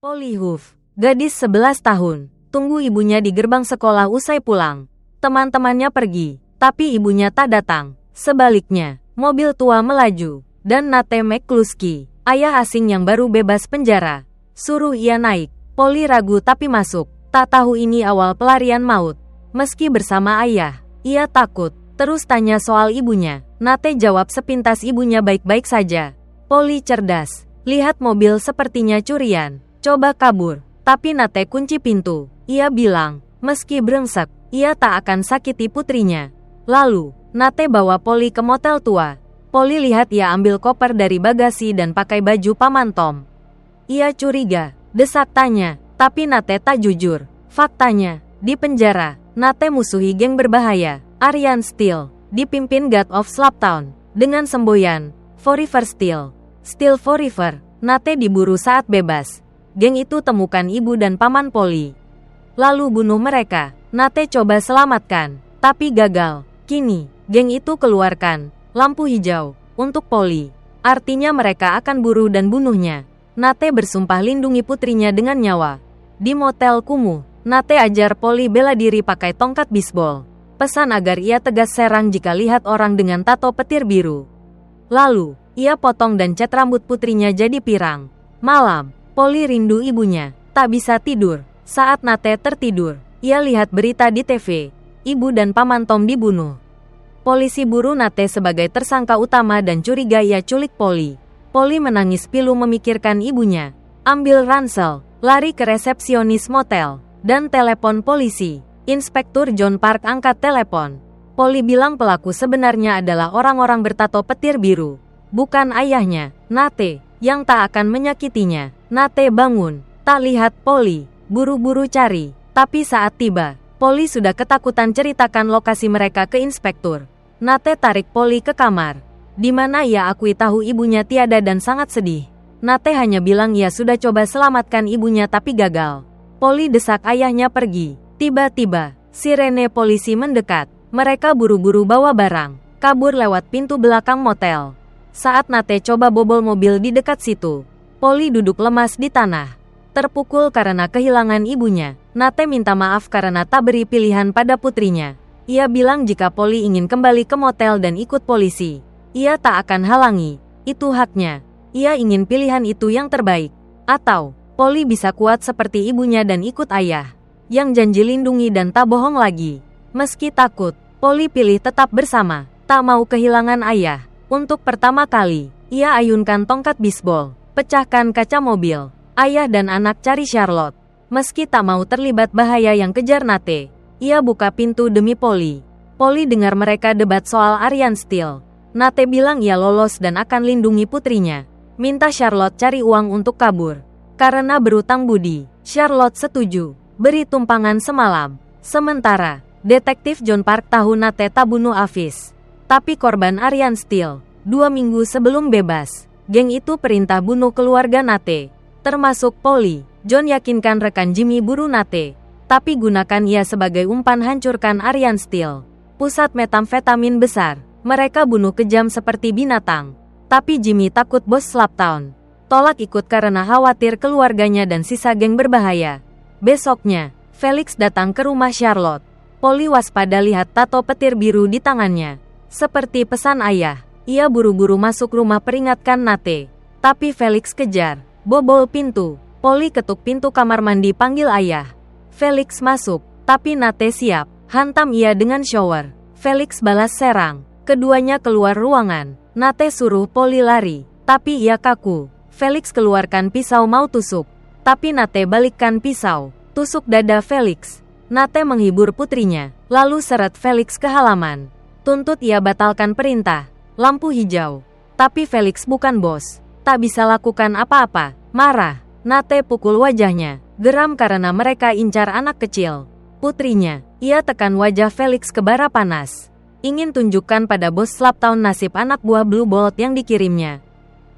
Polly Hoof, gadis 11 tahun, tunggu ibunya di gerbang sekolah usai pulang. Teman-temannya pergi, tapi ibunya tak datang. Sebaliknya, mobil tua melaju, dan Nate McCluskey, ayah asing yang baru bebas penjara, suruh ia naik. Polly ragu tapi masuk. Tak tahu ini awal pelarian maut. Meski bersama ayah, ia takut. Terus tanya soal ibunya. Nate jawab sepintas ibunya baik-baik saja. Polly cerdas. Lihat mobil sepertinya curian. Coba kabur. Tapi Nate kunci pintu. Ia bilang, meski brengsek, ia tak akan sakiti putrinya. Lalu, Nate bawa Polly ke motel tua. Polly lihat ia ambil koper dari bagasi dan pakai baju paman Tom. Ia curiga. Desak tanya. Tapi Nate tak jujur. Faktanya, di penjara, Nate musuhi geng berbahaya, Aryan Steele, dipimpin God of Slaptown, dengan semboyan, Forever Steele. Steele Forever, Nate diburu saat bebas. Geng itu temukan ibu dan paman Polly. Lalu bunuh mereka. Nate coba selamatkan, tapi gagal. Kini, geng itu keluarkan lampu hijau untuk Polly. Artinya mereka akan buru dan bunuhnya. Nate bersumpah lindungi putrinya dengan nyawa. Di motel kumuh, Nate ajar Polly bela diri pakai tongkat bisbol. Pesan agar ia tegas serang jika lihat orang dengan tato petir biru. Lalu, ia potong dan cat rambut putrinya jadi pirang. Malam, Polly rindu ibunya, tak bisa tidur. Saat Nate tertidur, ia lihat berita di TV. Ibu dan paman Tom dibunuh. Polisi buru Nate sebagai tersangka utama dan curiga ia culik Polly. Polly menangis pilu memikirkan ibunya. Ambil ransel, lari ke resepsionis motel, dan telepon polisi. Inspektur John Park angkat telepon. Polly bilang pelaku sebenarnya adalah orang-orang bertato petir biru. Bukan ayahnya, Nate, yang tak akan menyakitinya. Nate bangun, tak lihat Polly, buru-buru cari. Tapi saat tiba, Polly sudah ketakutan ceritakan lokasi mereka ke inspektur. Nate tarik Polly ke kamar, di mana ia akui tahu ibunya tiada dan sangat sedih. Nate hanya bilang ia sudah coba selamatkan ibunya tapi gagal. Polly desak ayahnya pergi. Tiba-tiba, sirene polisi mendekat. Mereka buru-buru bawa barang, kabur lewat pintu belakang motel. Saat Nate coba bobol mobil di dekat situ, Polly duduk lemas di tanah. Terpukul karena kehilangan ibunya, Nate minta maaf karena tak beri pilihan pada putrinya. Ia bilang jika Polly ingin kembali ke motel dan ikut polisi, ia tak akan halangi. Itu haknya. Ia ingin pilihan itu yang terbaik. Atau, Polly bisa kuat seperti ibunya dan ikut ayah, yang janji lindungi dan tak bohong lagi. Meski takut, Polly pilih tetap bersama, tak mau kehilangan ayah. Untuk pertama kali, ia ayunkan tongkat bisbol, pecahkan kaca mobil. Ayah dan anak cari Charlotte. Meski tak mau terlibat bahaya yang kejar Nate, ia buka pintu demi Polly. Polly dengar mereka debat soal Aryan Steele. Nate bilang ia lolos dan akan lindungi putrinya. Minta Charlotte cari uang untuk kabur. Karena berutang budi, Charlotte setuju beri tumpangan semalam. Sementara, detektif John Park tahu Nate tak bunuh Avis, tapi korban Aryan Steele. 2 minggu sebelum bebas, geng itu perintah bunuh keluarga Nate, termasuk Polly. John yakinkan rekan Jimmy buru Nate, tapi gunakan ia sebagai umpan hancurkan Aryan Steele. Pusat metamfetamin besar, mereka bunuh kejam seperti binatang. Tapi Jimmy takut bos Slaptown. Tolak ikut karena khawatir keluarganya dan sisa geng berbahaya. Besoknya, Felix datang ke rumah Charlotte. Polly waspada lihat tato petir biru di tangannya. Seperti pesan ayah, ia buru-buru masuk rumah peringatkan Nate. Tapi Felix kejar, bobol pintu. Polly ketuk pintu kamar mandi panggil ayah. Felix masuk, tapi Nate siap. Hantam ia dengan shower. Felix balas serang. Keduanya keluar ruangan. Nate suruh Polly lari, tapi ia kaku. Felix keluarkan pisau mau tusuk, tapi Nate balikkan pisau, tusuk dada Felix. Nate menghibur putrinya, lalu seret Felix ke halaman. Tuntut ia batalkan perintah, lampu hijau. Tapi Felix bukan bos, tak bisa lakukan apa-apa. Marah, Nate pukul wajahnya, geram karena mereka incar anak kecil. Putrinya, ia tekan wajah Felix ke bara panas. Ingin tunjukkan pada bos Slaptown nasib anak buah Blue Bolt yang dikirimnya.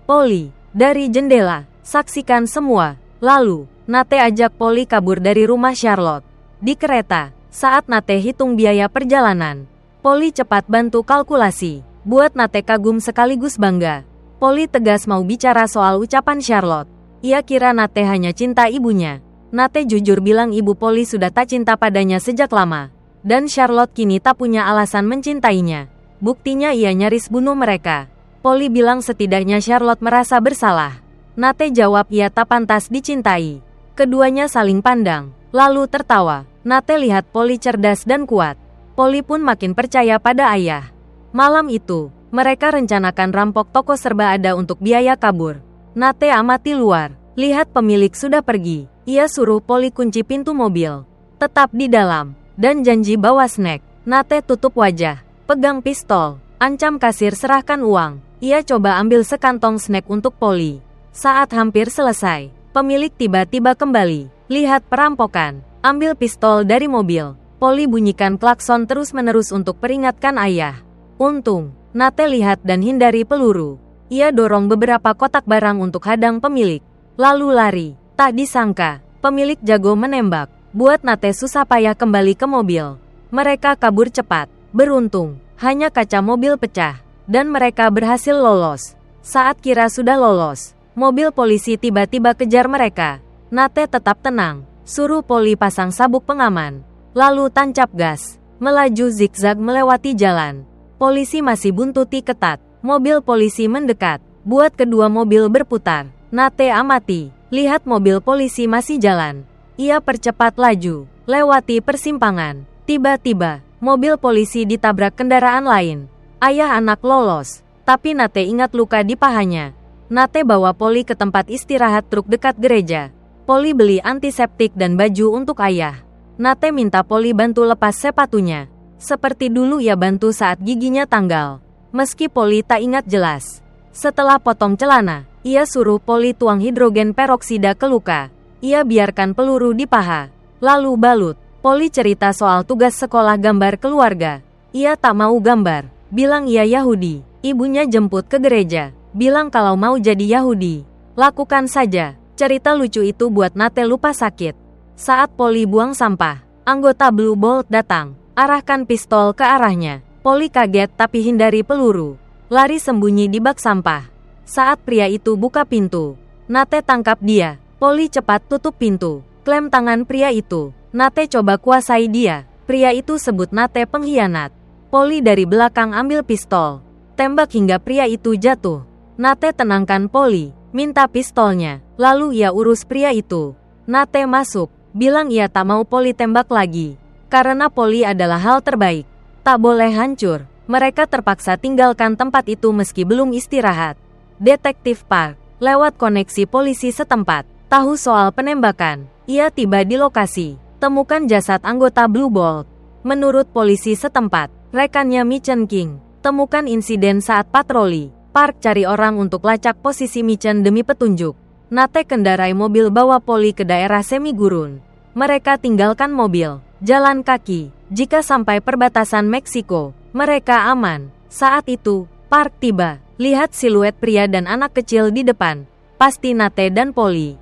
Polly, dari jendela, saksikan semua. Lalu, Nate ajak Polly kabur dari rumah Charlotte. Di kereta, saat Nate hitung biaya perjalanan, Polly cepat bantu kalkulasi, buat Nate kagum sekaligus bangga. Polly tegas mau bicara soal ucapan Charlotte. Ia kira Nate hanya cinta ibunya. Nate jujur bilang ibu Polly sudah tak cinta padanya sejak lama. Dan Charlotte kini tak punya alasan mencintainya. Buktinya ia nyaris bunuh mereka. Polly bilang setidaknya Charlotte merasa bersalah. Nate jawab ia tak pantas dicintai. Keduanya saling pandang, lalu tertawa. Nate lihat Polly cerdas dan kuat. Polly pun makin percaya pada ayah. Malam itu, mereka rencanakan rampok toko serba ada untuk biaya kabur. Nate amati luar, lihat pemilik sudah pergi. Ia suruh Polly kunci pintu mobil. Tetap di dalam, dan janji bawa snack. Nate tutup wajah, pegang pistol, ancam kasir serahkan uang. Ia coba ambil sekantong snack untuk Polly. Saat hampir selesai, pemilik tiba-tiba kembali. Lihat perampokan, ambil pistol dari mobil. Polly bunyikan klakson terus-menerus untuk peringatkan ayah. Untung, Nate lihat dan hindari peluru. Ia dorong beberapa kotak barang untuk hadang pemilik. Lalu lari. Tak disangka, pemilik jago menembak. Buat Nate susah payah kembali ke mobil. Mereka kabur cepat. Beruntung, hanya kaca mobil pecah. Dan mereka berhasil lolos. Saat kira sudah lolos, mobil polisi tiba-tiba kejar mereka. Nate tetap tenang. Suruh Polly pasang sabuk pengaman. Lalu tancap gas, melaju zigzag melewati jalan. Polisi masih buntuti ketat. Mobil polisi mendekat, buat kedua mobil berputar. Nate amati, lihat mobil polisi masih jalan. Ia percepat laju, lewati persimpangan. Tiba-tiba, mobil polisi ditabrak kendaraan lain. Ayah anak lolos, tapi Nate ingat luka di pahanya. Nate bawa Polly ke tempat istirahat truk dekat gereja. Polly beli antiseptik dan baju untuk ayah. Nate minta Polly bantu lepas sepatunya. Seperti dulu ia bantu saat giginya tanggal. Meski Polly tak ingat jelas. Setelah potong celana, ia suruh Polly tuang hidrogen peroksida ke luka. Ia biarkan peluru di paha. Lalu balut. Polly cerita soal tugas sekolah gambar keluarga. Ia tak mau gambar. Bilang ia Yahudi. Ibunya jemput ke gereja. Bilang kalau mau jadi Yahudi, lakukan saja. Cerita lucu itu buat Nate lupa sakit. Saat Polly buang sampah, anggota Blue Bolt datang, arahkan pistol ke arahnya. Polly kaget tapi hindari peluru. Lari sembunyi di bak sampah. Saat pria itu buka pintu, Nate tangkap dia. Polly cepat tutup pintu. Klem tangan pria itu. Nate coba kuasai dia. Pria itu sebut Nate pengkhianat. Polly dari belakang ambil pistol. Tembak hingga pria itu jatuh. Nate tenangkan Polly, minta pistolnya. Lalu ia urus pria itu. Nate masuk. Bilang ia tak mau Polly tembak lagi. Karena Polly adalah hal terbaik. Tak boleh hancur. Mereka terpaksa tinggalkan tempat itu meski belum istirahat. Detektif Park, lewat koneksi polisi setempat, tahu soal penembakan. Ia tiba di lokasi. Temukan jasad anggota Blue Bolt. Menurut polisi setempat, rekannya Mitchen King, temukan insiden saat patroli. Park cari orang untuk lacak posisi Mitchen demi petunjuk. Nate kendarai mobil bawa Polly ke daerah semi gurun. Mereka tinggalkan mobil, jalan kaki. Jika sampai perbatasan Meksiko, mereka aman. Saat itu, Park tiba, lihat siluet pria dan anak kecil di depan. Pasti Nate dan Polly.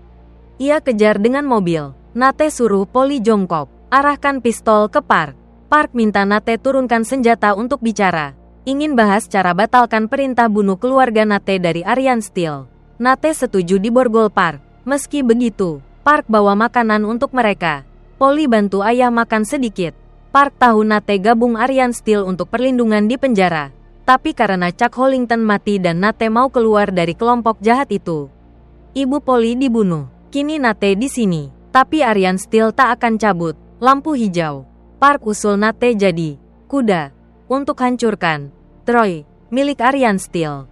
Ia kejar dengan mobil. Nate suruh Polly jongkok, arahkan pistol ke Park. Park minta Nate turunkan senjata untuk bicara. Ingin bahas cara batalkan perintah bunuh keluarga Nate dari Aryan Steel. Nate setuju di borgol Park. Meski begitu, Park bawa makanan untuk mereka. Polly bantu ayah makan sedikit. Park tahu Nate gabung Aryan Steel untuk perlindungan di penjara. Tapi karena Chuck Hollington mati dan Nate mau keluar dari kelompok jahat itu, ibu Polly dibunuh. Kini Nate di sini. Tapi Aryan Steel tak akan cabut. Lampu hijau. Park usul Nate jadi kuda untuk hancurkan Troy, milik Aryan Steel.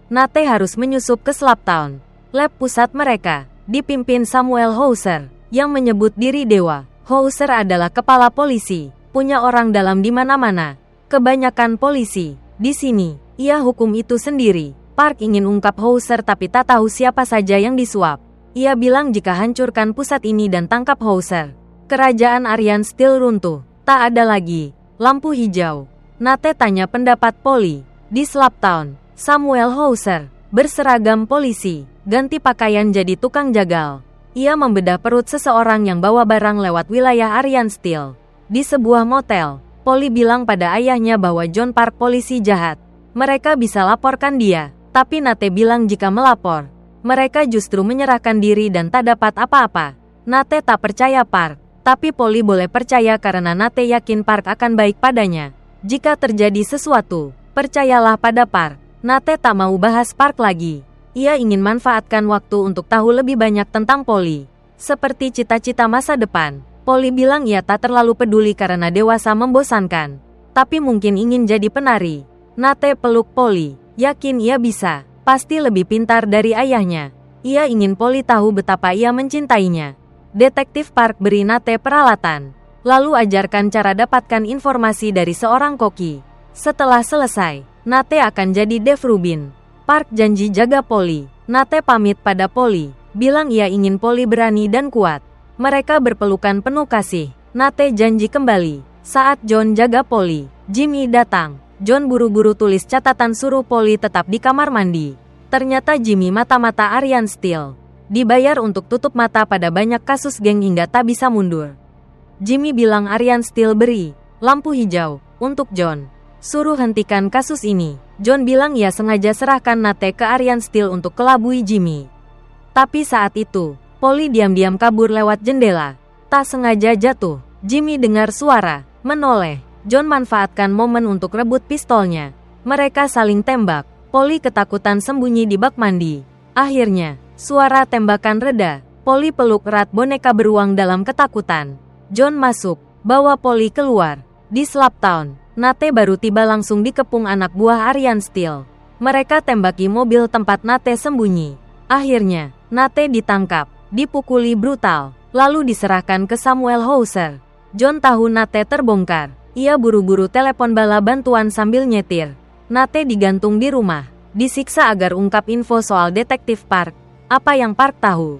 Nate harus menyusup ke Slaptown, lab pusat mereka, dipimpin Samuel Hauser, yang menyebut diri dewa. Hauser adalah kepala polisi, punya orang dalam di mana-mana. Kebanyakan polisi, di sini, ia hukum itu sendiri. Park ingin ungkap Hauser tapi tak tahu siapa saja yang disuap. Ia bilang jika hancurkan pusat ini dan tangkap Hauser, kerajaan Aryan Steel runtuh. Tak ada lagi lampu hijau. Nate tanya pendapat Polly. Di Slaptown, Samuel Hauser, berseragam polisi, ganti pakaian jadi tukang jagal. Ia membedah perut seseorang yang bawa barang lewat wilayah Aryan Steel. Di sebuah motel, Polly bilang pada ayahnya bahwa John Park polisi jahat. Mereka bisa laporkan dia, tapi Nate bilang jika melapor, Mereka justru menyerahkan diri dan tak dapat apa-apa. Nate tak percaya Park, tapi Polly boleh percaya karena Nate yakin Park akan baik padanya. Jika terjadi sesuatu, percayalah pada Park. Nate tak mau bahas Park lagi. Ia ingin manfaatkan waktu untuk tahu lebih banyak tentang Polly. Seperti cita-cita masa depan, Polly bilang ia tak terlalu peduli karena dewasa membosankan. Tapi mungkin ingin jadi penari. Nate peluk Polly, yakin ia bisa. Pasti lebih pintar dari ayahnya. Ia ingin Polly tahu betapa ia mencintainya. Detektif Park beri Nate peralatan. Lalu ajarkan cara dapatkan informasi dari seorang koki. Setelah selesai, Nate akan jadi Dave Rubin. Park janji jaga Polly. Nate pamit pada Polly, bilang ia ingin Polly berani dan kuat. Mereka berpelukan penuh kasih. Nate janji kembali. Saat John jaga Polly, Jimmy datang. John buru-buru tulis catatan suruh Polly tetap di kamar mandi. Ternyata Jimmy mata-mata Aryan Steele. Dibayar untuk tutup mata pada banyak kasus geng hingga tak bisa mundur. Jimmy bilang Aryan Steele beri lampu hijau untuk John. Suruh hentikan kasus ini. John bilang ia sengaja serahkan Nate ke Aryan Steele untuk kelabui Jimmy. Tapi saat itu, Polly diam-diam kabur lewat jendela. Tak sengaja jatuh. Jimmy dengar suara, menoleh. John manfaatkan momen untuk rebut pistolnya. Mereka saling tembak. Polly ketakutan sembunyi di bak mandi. Akhirnya, suara tembakan reda. Polly peluk erat boneka beruang dalam ketakutan. John masuk, bawa Polly keluar. Di Slaptown, Nate baru tiba langsung dikepung anak buah Aryan Steele. Mereka tembaki mobil tempat Nate sembunyi. Akhirnya, Nate ditangkap, dipukuli brutal, lalu diserahkan ke Samuel Hauser. John tahu Nate terbongkar. Ia buru-buru telepon bala bantuan sambil nyetir. Nate digantung di rumah, disiksa agar ungkap info soal detektif Park. Apa yang Park tahu?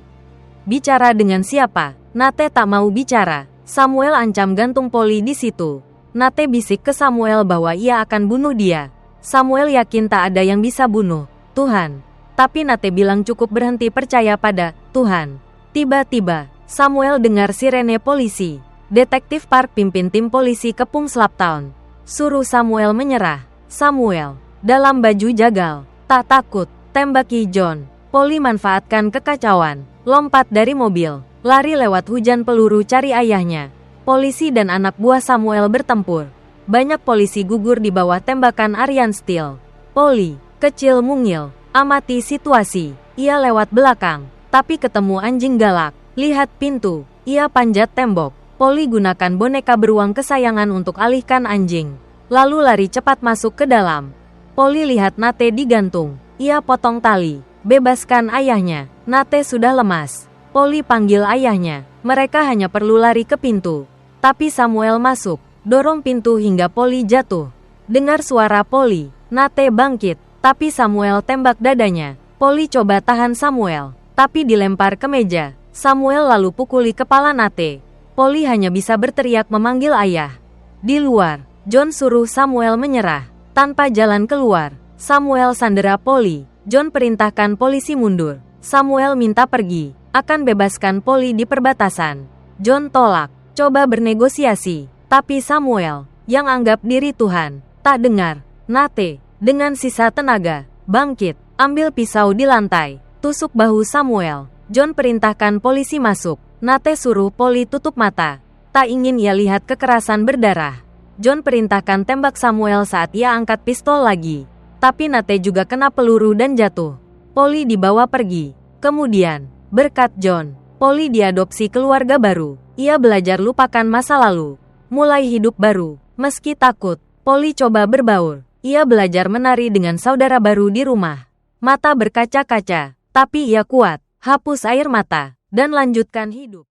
Bicara dengan siapa? Nate tak mau bicara. Samuel ancam gantung Polly di situ. Nate bisik ke Samuel bahwa ia akan bunuh dia. Samuel yakin tak ada yang bisa bunuh Tuhan. Tapi Nate bilang cukup berhenti percaya pada Tuhan. Tiba-tiba, Samuel dengar sirene polisi. Detektif Park pimpin tim polisi ke Pung Slaptown. Suruh Samuel menyerah. Samuel, dalam baju jagal, tak takut, tembaki John. Polly manfaatkan kekacauan, lompat dari mobil, lari lewat hujan peluru cari ayahnya. Polisi dan anak buah Samuel bertempur. Banyak polisi gugur di bawah tembakan Aryan Steele. Polly, kecil mungil, amati situasi. Ia lewat belakang, tapi ketemu anjing galak. Lihat pintu, ia panjat tembok. Polly gunakan boneka beruang kesayangan untuk alihkan anjing. Lalu lari cepat masuk ke dalam. Polly lihat Nate digantung. Ia potong tali, bebaskan ayahnya. Nate sudah lemas. Polly panggil ayahnya. Mereka hanya perlu lari ke pintu. Tapi Samuel masuk, dorong pintu hingga Polly jatuh. Dengar suara Polly, Nate bangkit, tapi Samuel tembak dadanya. Polly coba tahan Samuel, tapi dilempar ke meja. Samuel lalu pukuli kepala Nate. Polly hanya bisa berteriak memanggil ayah. Di luar, John suruh Samuel menyerah. Tanpa jalan keluar, Samuel sandera Polly. John perintahkan polisi mundur. Samuel minta pergi, akan bebaskan Polly di perbatasan. John tolak. Coba bernegosiasi, tapi Samuel, yang anggap diri Tuhan, tak dengar. Nate, dengan sisa tenaga, bangkit, ambil pisau di lantai, tusuk bahu Samuel. John perintahkan polisi masuk. Nate suruh Polly tutup mata. Tak ingin ia lihat kekerasan berdarah. John perintahkan tembak Samuel saat ia angkat pistol lagi. Tapi Nate juga kena peluru dan jatuh. Polly dibawa pergi. Kemudian, berkat John, Polly diadopsi keluarga baru. Ia belajar lupakan masa lalu, mulai hidup baru. Meski takut, Polly coba berbaur. Ia belajar menari dengan saudara baru di rumah. Mata berkaca-kaca, tapi ia kuat, hapus air mata, dan lanjutkan hidup.